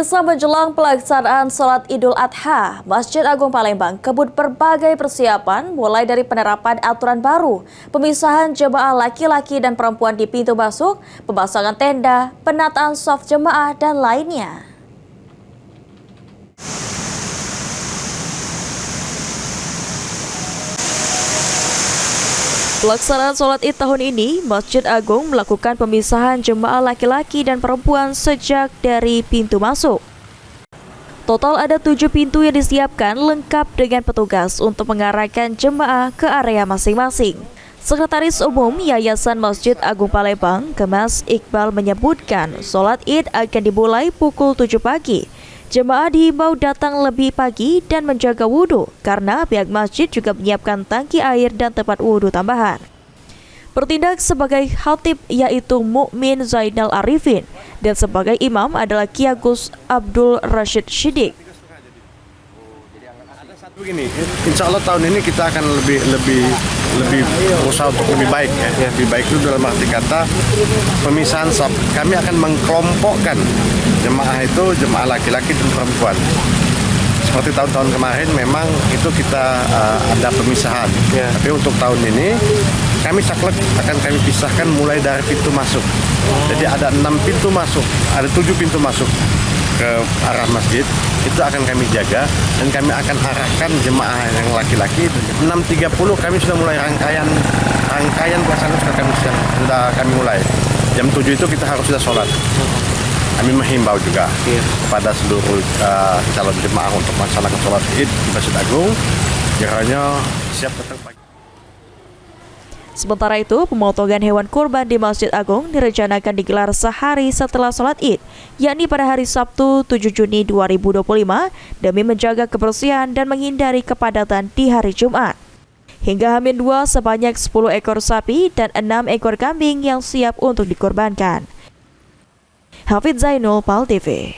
Pemirsa, menjelang pelaksanaan sholat Idul Adha, Masjid Agung Palembang kebut berbagai persiapan mulai dari penerapan aturan baru, pemisahan jemaah laki-laki dan perempuan di pintu masuk, pemasangan tenda, penataan shaf jemaah, dan lainnya. Pelaksanaan sholat Id tahun ini, Masjid Agung melakukan pemisahan jemaah laki-laki dan perempuan sejak dari pintu masuk. Total ada 7 pintu yang disiapkan lengkap dengan petugas untuk mengarahkan jemaah ke area masing-masing. Sekretaris Umum Yayasan Masjid Agung Palembang, Kemas Iqbal menyebutkan sholat Id akan dimulai pukul 7 pagi. Jemaah dihimbau datang lebih pagi dan menjaga wudhu karena pihak masjid juga menyiapkan tangki air dan tempat wudhu tambahan. Bertindak sebagai khatib yaitu Mukmin Zainal Arifin dan sebagai imam adalah Kiai Gus Abdul Rashid Shiddiq. Begini, insya Allah tahun ini kita akan lebih berusaha untuk lebih baik ya. Lebih baik itu dalam arti kata pemisahan shaf. Kami akan mengkelompokkan jemaah itu jemaah laki-laki dan perempuan. Seperti tahun-tahun kemarin memang itu kita ada pemisahan. Tapi untuk tahun ini kami saklek akan kami pisahkan mulai dari pintu masuk. Jadi ada 6 pintu masuk, ada 7 pintu masuk ke arah masjid, itu akan kami jaga dan kami akan arahkan jemaah yang laki-laki. 6.30 kami sudah mulai rangkaian pelaksanaan sudah kami mulai. Jam 7 itu kita harus sudah sholat. Kami menghimbau juga kepada seluruh calon jemaah untuk melaksanakan sholat Id di Masjid Agung, kiranya siap datang pagi. Sementara itu, pemotongan hewan kurban di Masjid Agung direncanakan digelar sehari setelah sholat Id, yakni pada hari Sabtu 7 Juni 2025 demi menjaga kebersihan dan menghindari kepadatan di hari Jumat. Hingga H-2 sebanyak 10 ekor sapi dan 6 ekor kambing yang siap untuk dikorbankan. Hafidz Zainul, PAL TV.